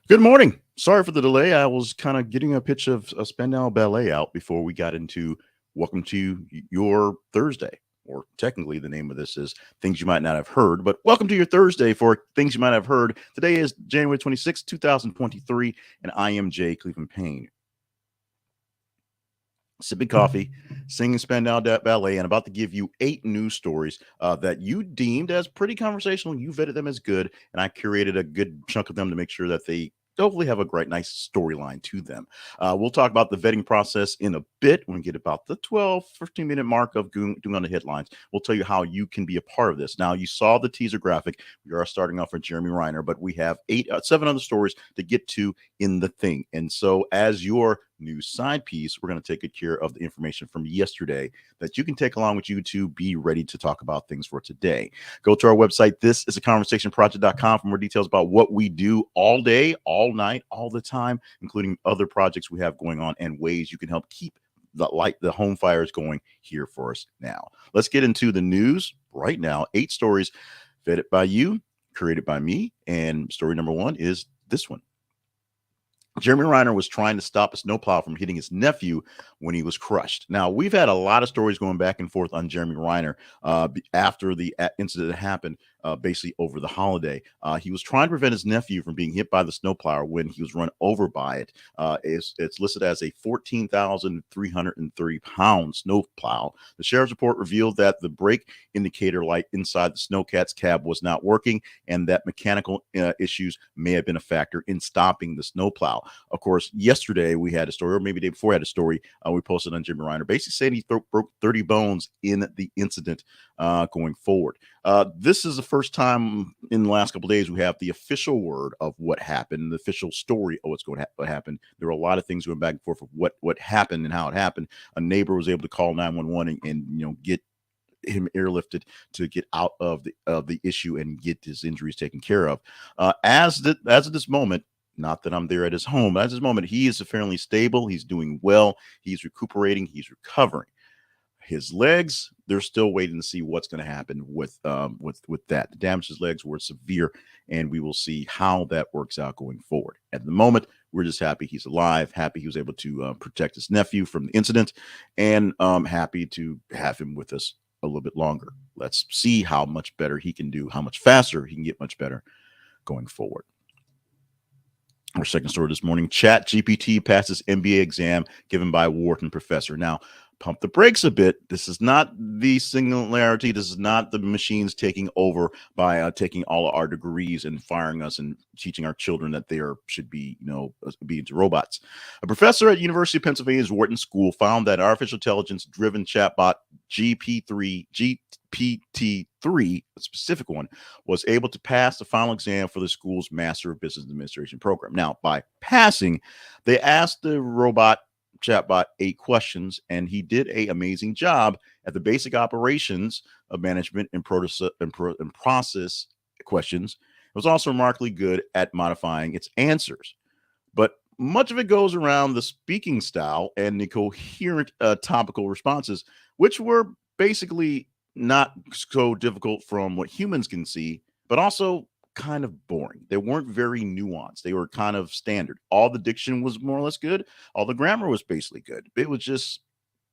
Good morning. Sorry for the delay. I was kind of getting a pitch of a Spandau Ballet out before we got into Welcome to Your Thursday. Or technically, the name of this is Things You Might Not Have Heard. But welcome to your Thursday for Things You Might Have Heard. Today is January 26th, 2023, and I am Jay Cleveland Payne. Sipping coffee, singing Spandau Ballet, and about to give you 8 news stories that you deemed as pretty conversational. You vetted them as good, and I curated a good chunk of them to make sure that they hopefully have a great, nice storyline to them. We'll talk about the vetting process in a bit when we get about the 12, 15-minute mark of doing on the headlines. We'll tell you how you can be a part of this. Now, you saw the teaser graphic. We are starting off with Jeremy Renner, but we have 7 other stories to get to in the thing. And so, as your news side piece, we're going to take good care of the information from yesterday that you can take along with you to be ready to talk about things for today. Go to our website, thisisaconversationproject.com, for more details about what we do all day, all night, all the time, including other projects we have going on and ways you can help keep the home fires going here for us now. Let's get into the news right now. 8 stories vetted by you, created by me, and story number 1 is this one. Jeremy Renner was trying to stop a snowplow from hitting his nephew when he was crushed. Now, we've had a lot of stories going back and forth on Jeremy Renner after the incident happened, basically over the holiday. He was trying to prevent his nephew from being hit by the snowplow when he was run over by it. It's listed as a 14,330 pound snowplow. The sheriff's report revealed that the brake indicator light inside the snowcat's cab was not working, and that mechanical issues may have been a factor in stopping the snowplow. Of course, yesterday we had a story, or maybe the day before I had a story we posted on Jeremy Renner, basically saying he broke 30 bones in the incident going forward. This is the first time in the last couple of days we have the official word of what happened, the official story of what's going to what happened. There were a lot of things going back and forth of what happened and how it happened. A neighbor was able to call 911 and get him airlifted to get out of the issue and get his injuries taken care of. As of this moment, not that I'm there at his home, but at this moment, he is fairly stable. He's doing well. He's recuperating. He's recovering. His legs, they're still waiting to see what's going to happen with that. The damage to his legs were severe, and we will see how that works out going forward. At the moment, we're just happy he's alive, happy he was able to protect his nephew from the incident, and happy to have him with us a little bit longer. Let's see how much better he can do, how much faster he can get much better going forward. Our second story this morning, ChatGPT passes MBA exam given by Wharton professor. Now, pump the brakes a bit. This is not the singularity. This is not the machines taking over by taking all of our degrees and firing us and teaching our children that they should be, be into robots. A professor at University of Pennsylvania's Wharton School found that artificial intelligence-driven chatbot GPT-3, a specific one, was able to pass the final exam for the school's Master of Business Administration program. Now, by passing, they asked the robot chatbot 8 questions, and he did an amazing job at the basic operations of management and process questions. It was also remarkably good at modifying its answers. But much of it goes around the speaking style and the coherent topical responses, which were basically not so difficult from what humans can see, but also kind of boring. They weren't very nuanced. They were kind of standard. All the diction was more or less good. All the grammar was basically good. It was just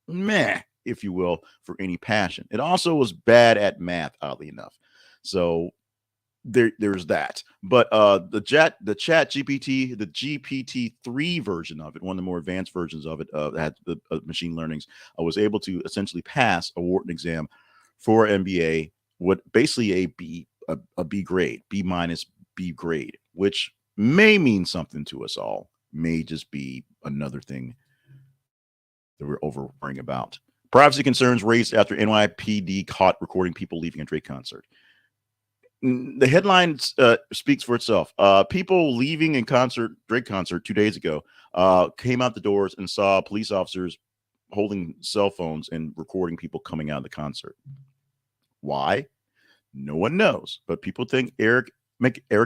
meh, if you will, for any passion. It also was bad at math, oddly enough. So there's that. But the chat GPT, the GPT-3 version of it, one of the more advanced versions of it, that had the machine learnings, was able to essentially pass a Wharton exam for MBA, what basically a B grade, B minus B grade, which may mean something to us all, may just be another thing that we're over worrying about. Privacy concerns raised after NYPD caught recording people leaving a Drake concert. The headline speaks for itself. People leaving a Drake concert 2 days ago came out the doors and saw police officers holding cell phones and recording people coming out of the concert. Why? No one knows, but people think Eric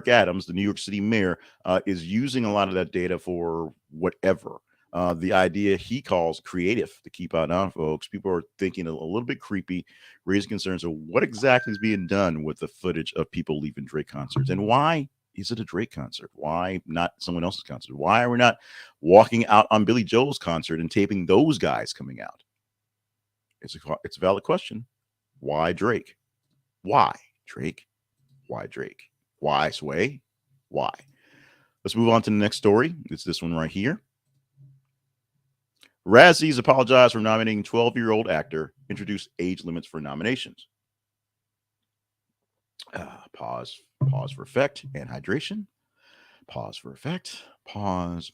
Adams, the New York City mayor, is using a lot of that data for whatever. The idea he calls creative to keep out on folks. People are thinking a little bit creepy, raising concerns of what exactly is being done with the footage of people leaving Drake concerts and why is it a Drake concert? Why not someone else's concert? Why are we not walking out on Billy Joel's concert and taping those guys coming out? It's a valid question. Why Drake? Why Drake? Why Drake? Why Sway? Why? Let's move on to the next story. It's this one right here. Razzies apologized for nominating 12-year-old actor, introduced age limits for nominations. Pause for effect and hydration. Pause for effect. Pause.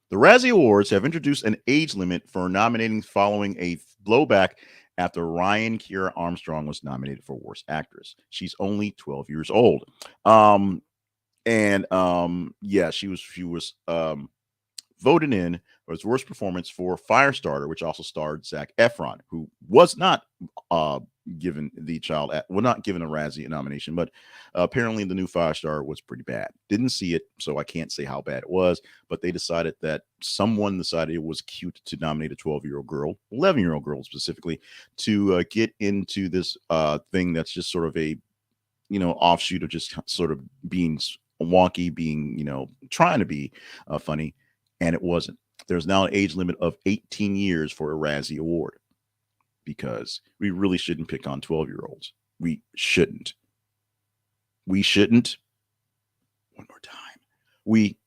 The Razzie Awards have introduced an age limit for nominating following a blowback after Ryan Kiera Armstrong was nominated for Worst Actress. She's only 12 years old. Yeah, she was voted in as worst performance for Firestarter, which also starred Zac Efron, who was not given not given a Razzie nomination, but apparently the new Firestarter was pretty bad. Didn't see it, so I can't say how bad it was, but they decided that someone decided it was cute to nominate a 12-year-old girl, 11-year-old girl specifically, to get into this thing that's just sort of a, offshoot of just sort of being wonky, being, trying to be funny, and it wasn't. There's now an age limit of 18 years for a Razzie Award because we really shouldn't pick on 12-year-olds. We shouldn't. One more time. We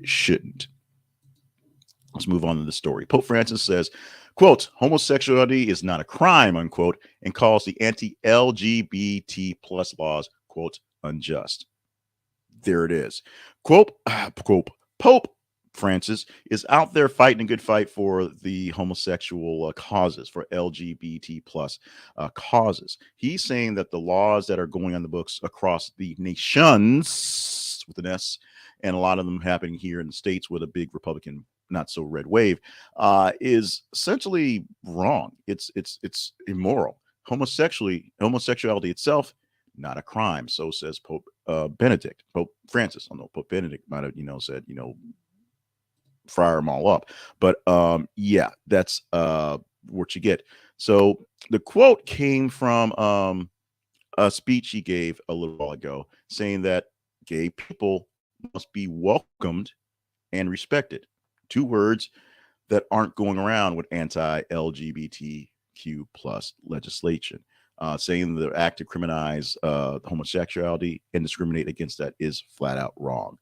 shouldn't. Let's move on to the story. Pope Francis says, quote, homosexuality is not a crime, unquote, and calls the anti-LGBT plus laws, quote, unjust. There it is. Quote, Pope Francis is out there fighting a good fight for the homosexual causes, for LGBT plus causes. He's saying that the laws that are going on the books across the nations with an S, and a lot of them happening here in the States with a big Republican, not so red wave, is essentially wrong. It's immoral. Homosexuality itself, not a crime. So says Pope Benedict. Pope Francis. I know Pope Benedict might have, said, fire them all up. But yeah, that's what you get. So the quote came from a speech he gave a little while ago, saying that gay people must be welcomed and respected. Two words that aren't going around with anti-LGBTQ plus legislation. Saying the act to criminalize homosexuality and discriminate against that is flat out wrong.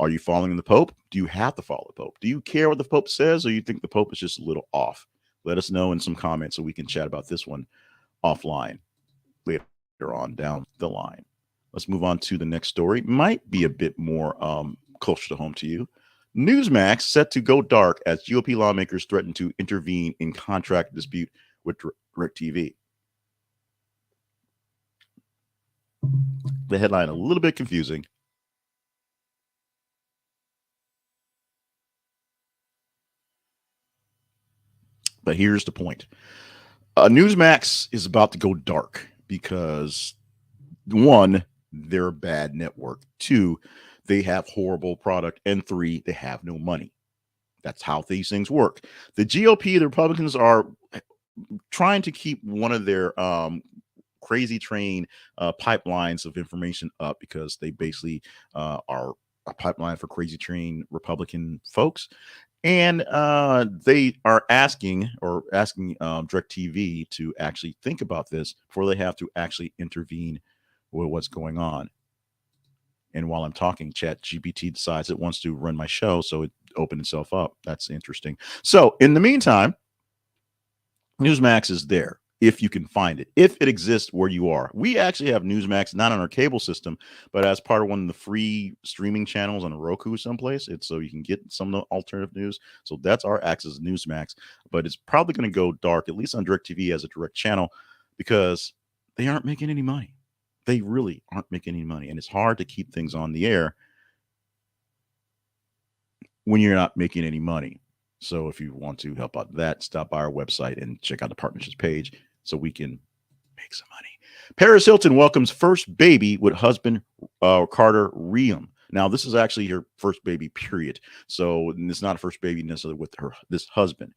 Are you following the Pope? Do you have to follow the Pope? Do you care what the Pope says, or you think the Pope is just a little off? Let us know in some comments so we can chat about this one offline later on down the line. Let's move on to the next story. Might be a bit more closer to home to you. Newsmax set to go dark as GOP lawmakers threaten to intervene in contract dispute with DirecTV. The headline a little bit confusing. But here's the point. Newsmax is about to go dark because, one, they're a bad network. Two, they have horrible product. And three, they have no money. That's how these things work. The GOP, the Republicans, are trying to keep one of their crazy train pipelines of information up because they basically are a pipeline for crazy train Republican folks. And they are asking DirecTV to actually think about this before they have to actually intervene with what's going on. And while I'm talking, ChatGPT decides it wants to run my show, so it opened itself up. That's interesting. So in the meantime, Newsmax is there if you can find it, if it exists where you are. We actually have Newsmax not on our cable system, but as part of one of the free streaming channels on Roku someplace. It's so you can get some of the alternative news. So that's our access to Newsmax, but it's probably going to go dark, at least on DirecTV as a direct channel, because they aren't making any money. They really aren't making any money. And it's hard to keep things on the air when you're not making any money. So if you want to help out that, stop by our website and check out the partnerships page so we can make some money. Paris Hilton welcomes first baby with husband Carter Reum. Now, this is actually her first baby, period. So it's not a first baby necessarily with this husband.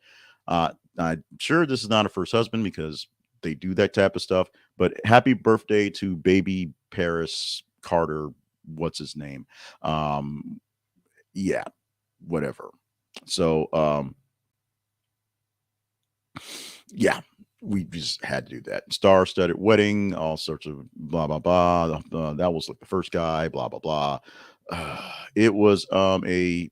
I'm sure this is not a first husband because they do that type of stuff. But happy birthday to baby Paris Carter, what's his name? Yeah, whatever. So yeah, we just had to do that. Star-studded wedding, all sorts of blah blah blah. That was like the first guy, blah blah blah. It was a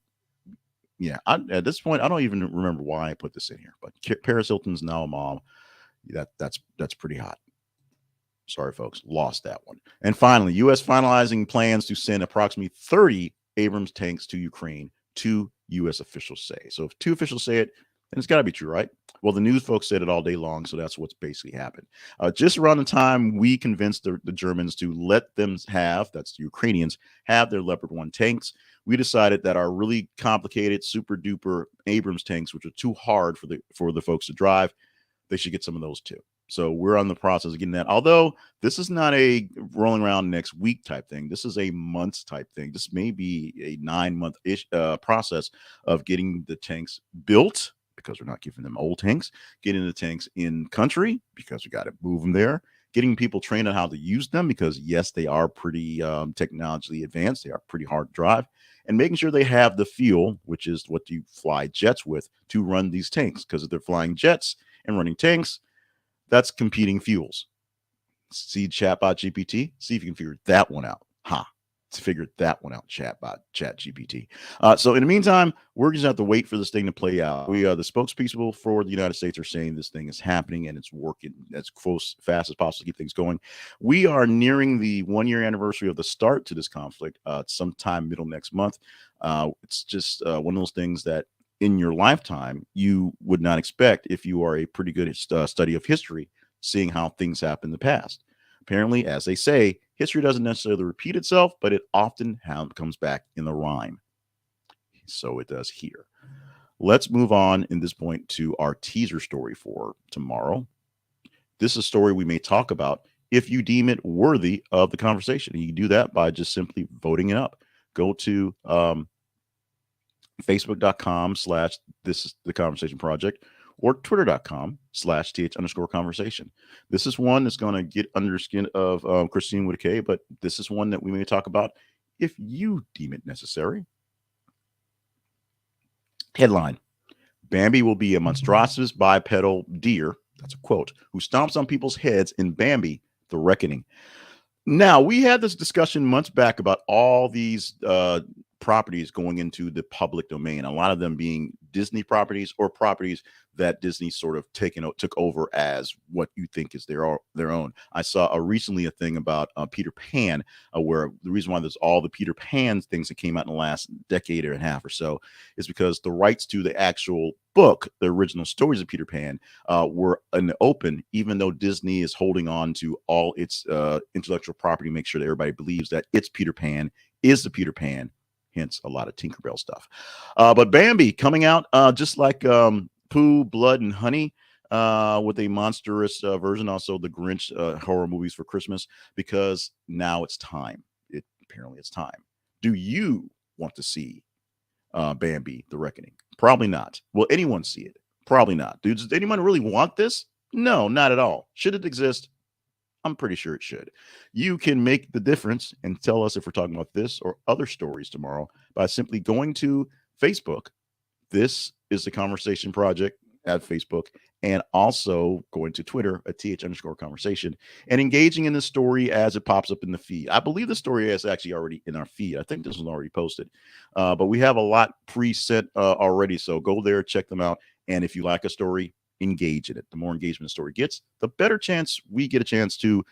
yeah. At this point, I don't even remember why I put this in here. But Paris Hilton's now a mom. That's pretty hot. Sorry, folks, lost that one. And finally, U.S. finalizing plans to send approximately 30 Abrams tanks to Ukraine. Two U.S. officials say. So if two officials say it, then it's got to be true, right? Well, the news folks said it all day long, so that's what's basically happened. Just around the time we convinced the Germans to let them have, that's the Ukrainians, have their Leopard 1 tanks, we decided that our really complicated, super duper Abrams tanks, which are too hard for the folks to drive, they should get some of those too. So we're on the process of getting that. Although this is not a rolling around next week type thing. This is a months type thing. This may be a 9-month-ish process of getting the tanks built, because we're not giving them old tanks, getting the tanks in country because we got to move them there, getting people trained on how to use them because, yes, they are pretty technologically advanced. They are pretty hard to drive, and making sure they have the fuel, which is what you fly jets with, to run these tanks. Because if they're flying jets and running tanks, that's competing fuels. See chatbot GPT. See if you can figure that one out. To figure that one out, ChatGPT. So in the meantime, we're just have to wait for this thing to play out. We the spokespeople for the United States are saying this thing is happening and it's working as fast as possible to keep things going. We are nearing the 1-year anniversary of the start to this conflict. Sometime middle next month. It's just one of those things that in your lifetime you would not expect if you are a pretty good study of history, seeing how things happen in the past. Apparently, as they say, history doesn't necessarily repeat itself, but it often comes back in the rhyme. So it does here. Let's move on in this point to our teaser story for tomorrow. This is a story we may talk about if you deem it worthy of the conversation. You can do that by just simply voting it up. Go to Facebook.com/This is the Conversation Project, or Twitter.com/th_conversation. This is one that's going to get under the skin of Christine with a K, but this is one that we may talk about if you deem it necessary. Headline: Bambi will be a monstrous bipedal deer, that's a quote, who stomps on people's heads in Bambi, The Reckoning. Now, we had this discussion months back about all these properties going into the public domain, a lot of them being Disney properties or properties that Disney sort of took over as what you think is their own. I saw recently a thing about Peter Pan, where the reason why there's all the Peter Pan things that came out in the last decade and a half or so is because the rights to the actual book, the original stories of Peter Pan, were in the open, even though Disney is holding on to all its intellectual property, make sure that everybody believes that it's Peter Pan, is the Peter Pan, hence a lot of Tinkerbell stuff. But Bambi coming out just like Pooh, Blood, and Honey, with a monstrous version. Also, the Grinch horror movies for Christmas, because now it's time. Apparently it's time. Do you want to see Bambi, The Reckoning? Probably not. Will anyone see it? Probably not. Dude, does anyone really want this? No, not at all. Should it exist? I'm pretty sure it should. You can make the difference and tell us if we're talking about this or other stories tomorrow by simply going to Facebook. This is the Conversation Project at Facebook, and also going to Twitter at th_conversation and engaging in the story as it pops up in the feed. I believe the story is actually already in our feed. I think this was already posted, but we have a lot preset already. So go there, check them out. And if you like a story, engage in it. The more engagement the story gets, the better chance we get a chance to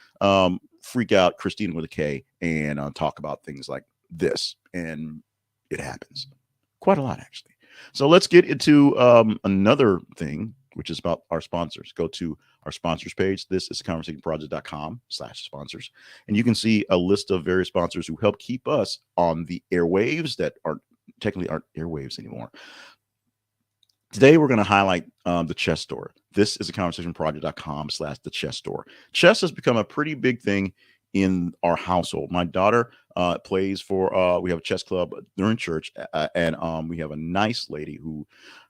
freak out Christine with a K and talk about things like this. And it happens quite a lot, actually. So let's get into another thing, which is about our sponsors. Go to our sponsors page. This is conversationproject.com/sponsors. And you can see a list of various sponsors who help keep us on the airwaves that aren't airwaves anymore. Today, we're going to highlight the chess store. This is a conversationproject.com/the chess store. Chess has become a pretty big thing in our household. My daughter plays for, we have a chess club during church, and we have a nice lady who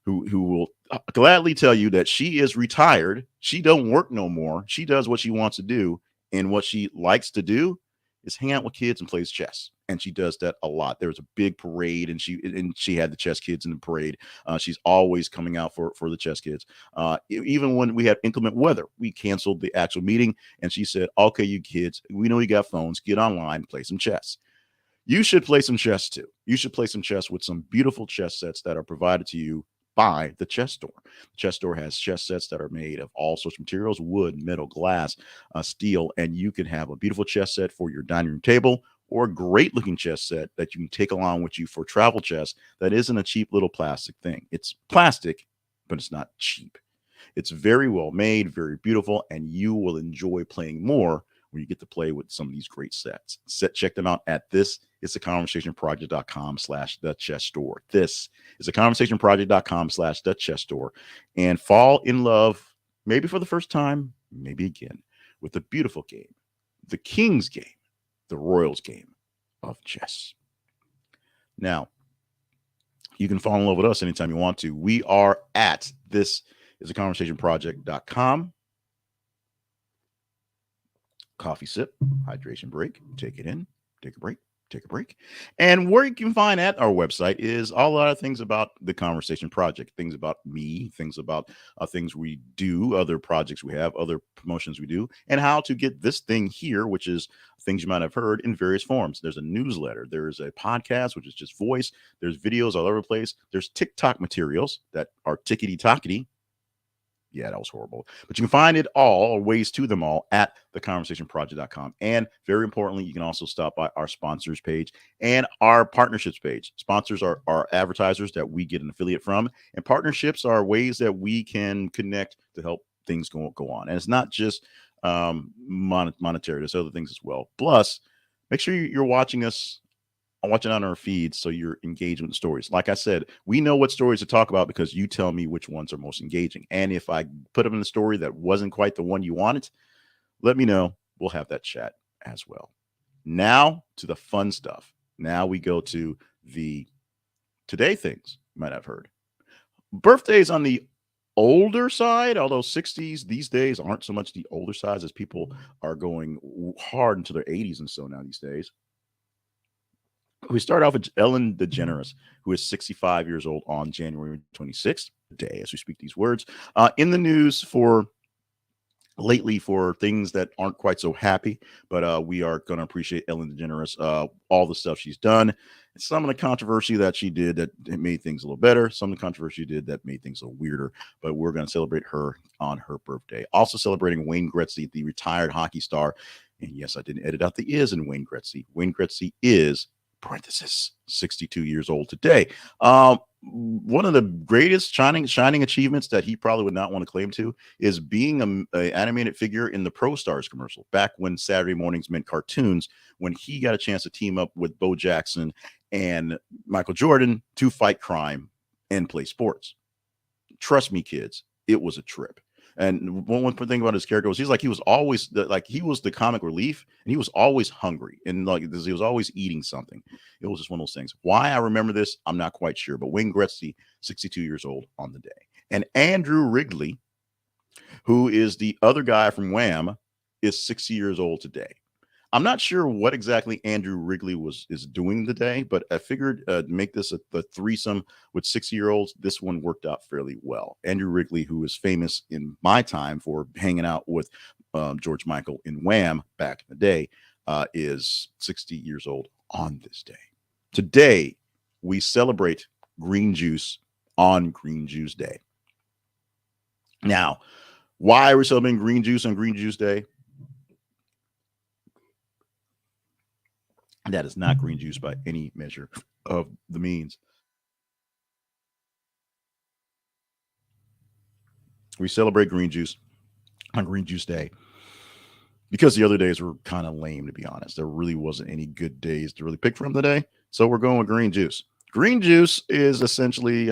will gladly tell you that she is retired. She don't work no more. She does what she wants to do, and what she likes to do is hang out with kids and plays chess. And she does that a lot. There was a big parade, and she had the chess kids in the parade. She's always coming out for the chess kids. Even when we had inclement weather, we canceled the actual meeting, and she said, "Okay, you kids, we know you got phones. Get online, play some chess." You should play some chess too. You should play some chess with some beautiful chess sets that are provided to you by the chess store. The chess store has chess sets that are made of all sorts of materials: wood, metal, glass, steel, and you can have a beautiful chess set for your dining room table, or a great looking chess set that you can take along with you for travel chess that isn't a cheap little plastic thing. It's plastic, but it's not cheap. It's very well made, very beautiful, and you will enjoy playing more when you get to play with some of these great sets. Check them out at this is the conversationproject.com/the chess store. This is the conversationproject.com/the chess store, and fall in love, maybe for the first time, maybe again, with the beautiful game, the King's game, the Royals game of chess. Now, you can fall in love with us anytime you want to. We are at this is a conversationproject.com. Coffee sip, hydration break, take it in, take a break. And where you can find at our website is a lot of things about the Conversation Project, things about me, things about things we do, other projects we have, other promotions we do, and how to get this thing here, which is things you might have heard in various forms. There's a newsletter, there's a podcast, which is just voice, there's videos all over the place, there's TikTok materials that are tickety-tockety. Yeah, that was horrible. But you can find it all, or ways to them all, at theconversationproject.com. And very importantly, you can also stop by our sponsors page and our partnerships page. Sponsors are advertisers that we get an affiliate from, and partnerships are ways that we can connect to help things go on. And it's not just monetary, there's other things as well. Plus, make sure you're watching us. Watching on our feeds so you're engaged with the stories. Like I said, we know what stories to talk about because you tell me which ones are most engaging. And if I put them in a story that wasn't quite the one you wanted, let me know. We'll have that chat as well. Now to the fun stuff. Now we go to the today things you might have heard. Birthdays on the older side, although 60s these days aren't so much the older side, as people are going hard into their 80s and so now these days. We start off with Ellen DeGeneres, who is 65 years old on January 26th, day as we speak these words. In the news lately for things that aren't quite so happy, but we are going to appreciate Ellen DeGeneres, all the stuff she's done, and some of the controversy that she did that made things a little better, some of the controversy she did that made things a little weirder, but we're going to celebrate her on her birthday. Also celebrating Wayne Gretzky, the retired hockey star. And yes, I didn't edit out the is in Wayne Gretzky. Wayne Gretzky is parenthesis 62 years old today. One of the greatest shining achievements that he probably would not want to claim to is being a animated figure in the Pro Stars commercial back when Saturday mornings meant cartoons, when he got a chance to team up with Bo Jackson and Michael Jordan to fight crime and play sports. Trust me, kids, it was a trip. And one thing about his character was he was always he was the comic relief, and he was always hungry, and he was always eating something. It was just one of those things. Why I remember this, I'm not quite sure. But Wayne Gretzky, 62 years old on the day, and Andrew Wrigley, who is the other guy from Wham, is 60 years old today. I'm not sure what exactly Andrew Wrigley is doing today, but I figured make this a threesome with 60-year-olds. This one worked out fairly well. Andrew Wrigley, who is famous in my time for hanging out with George Michael in Wham back in the day, is 60 years old on this day. Today, we celebrate green juice on Green Juice Day. Now, why are we celebrating green juice on Green Juice Day? That is not green juice by any measure of the means. We celebrate green juice on Green Juice Day because the other days were kind of lame, to be honest. There really wasn't any good days to really pick from today. So we're going with green juice. Green juice is essentially,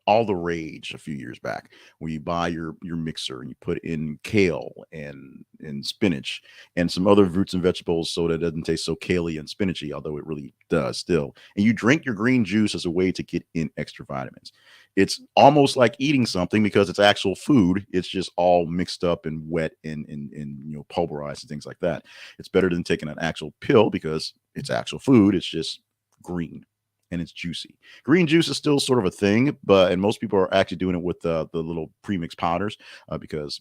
all the rage a few years back, where you buy your mixer and you put in kale and spinach and some other fruits and vegetables so that it doesn't taste so kale-y and spinachy, although it really does still. And you drink your green juice as a way to get in extra vitamins. It's almost like eating something because it's actual food. It's just all mixed up and wet and pulverized and things like that. It's better than taking an actual pill because it's actual food. It's just green and it's juicy. Green juice is still sort of a thing, and most people are actually doing it with the little premix powders because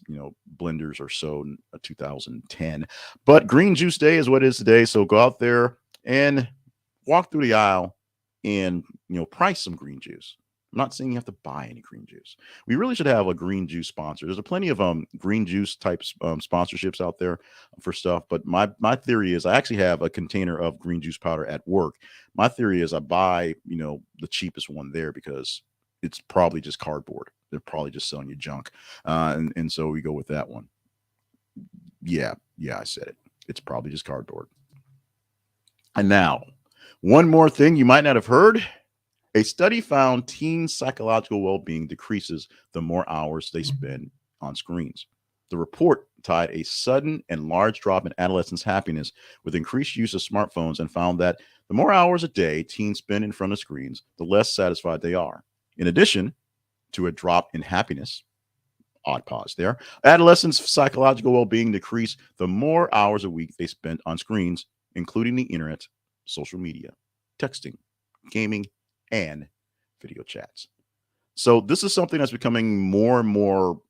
blenders are so 2010. But Green Juice Day is what it is today. So go out there and walk through the aisle and price some green juice. I'm not saying you have to buy any green juice. We really should have a green juice sponsor. There's plenty of green juice type sponsorships out there for stuff. But my theory is I actually have a container of green juice powder at work. My theory is I buy the cheapest one there because it's probably just cardboard. They're probably just selling you junk, and so we go with that one. Yeah, I said it. It's probably just cardboard. And now, one more thing you might not have heard. A study found teens' psychological well-being decreases the more hours they spend on screens. The report tied a sudden and large drop in adolescents' happiness with increased use of smartphones and found that the more hours a day teens spend in front of screens, the less satisfied they are. In addition to a drop in happiness, odd pause there, adolescents' psychological well-being decreased the more hours a week they spent on screens, including the internet, social media, texting, gaming, and video chats. So this is something that's becoming more and more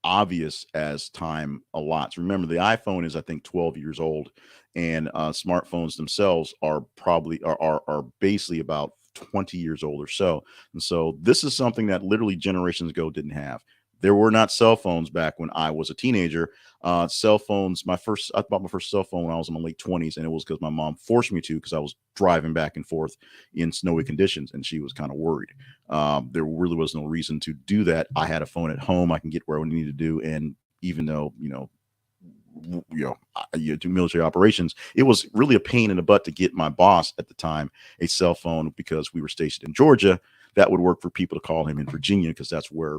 obvious as time allots. Remember, the iPhone is, I think, 12 years old, and smartphones themselves are probably are basically about 20 years old or so. And so this is something that literally generations ago didn't have. There were not cell phones back when I was a teenager. Cell phones, I bought my first cell phone when I was in my late 20s, and it was because my mom forced me to because I was driving back and forth in snowy conditions, and she was kind of worried. There really was no reason to do that. I had a phone at home. I can get where I need to do, and even though you do military operations, it was really a pain in the butt to get my boss at the time a cell phone because we were stationed in Georgia. That would work for people to call him in Virginia because that's where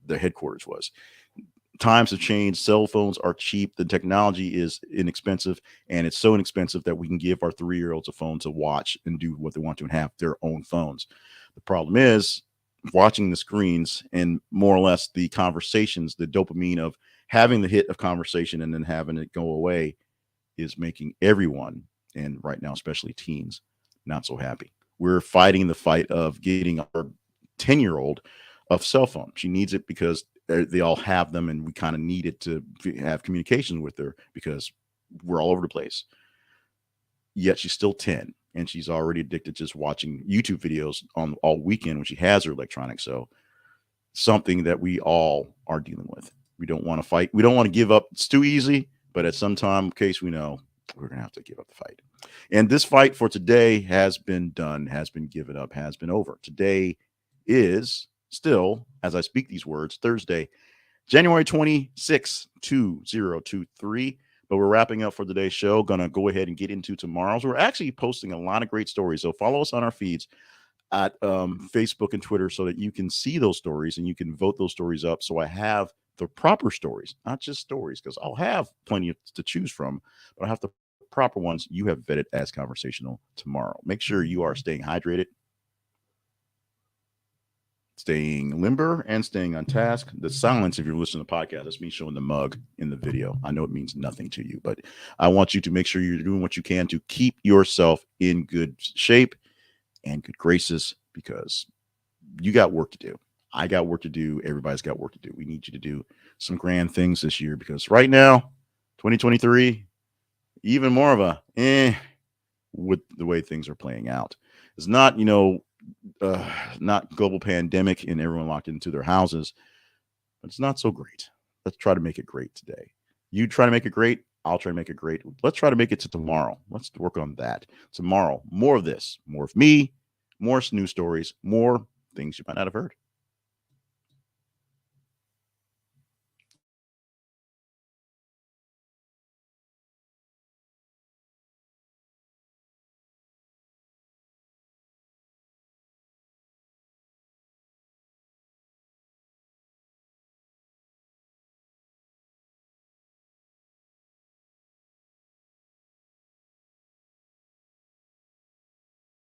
the headquarters was. Times have changed. Cell phones are cheap. The technology is inexpensive, and it's so inexpensive that we can give our 3-year-olds a phone to watch and do what they want to and have their own phones. The problem is watching the screens and more or less the conversations, the dopamine of having the hit of conversation and then having it go away is making everyone, and right now especially teens, not so happy. We're fighting the fight of getting our 10-year-old a cell phone. She needs it because they all have them, and we kind of need it to have communication with her because we're all over the place. Yet she's still 10, and she's already addicted to just watching YouTube videos on all weekend when she has her electronics. So something that we all are dealing with. We don't want to fight. We don't want to give up. It's too easy, but at some time, in case we know, we're going to have to give up the fight. And this fight for today has been done, has been given up, has been over. Today is still, as I speak these words, Thursday, January 26, 2023. But we're wrapping up for today's show. Gonna go ahead and get into tomorrow's. We're actually posting a lot of great stories. So follow us on our feeds at Facebook and Twitter so that you can see those stories and you can vote those stories up. So I have the proper stories, not just stories, because I'll have plenty to choose from, but I have the proper ones you have vetted as conversational tomorrow. Make sure you are staying hydrated, staying limber, and staying on task. The silence, if you're listening to the podcast, that's me showing the mug in the video. I know it means nothing to you, but I want you to make sure you're doing what you can to keep yourself in good shape and good graces, because you got work to do. I got work to do. Everybody's got work to do. We need you to do some grand things this year, because right now, 2023, even more of a with the way things are playing out. It's not, not global pandemic and everyone locked into their houses, but it's not so great. Let's try to make it great today. You try to make it great. I'll try to make it great. Let's try to make it to tomorrow. Let's work on that. Tomorrow, more of this, more of me, more news stories, more things you might not have heard.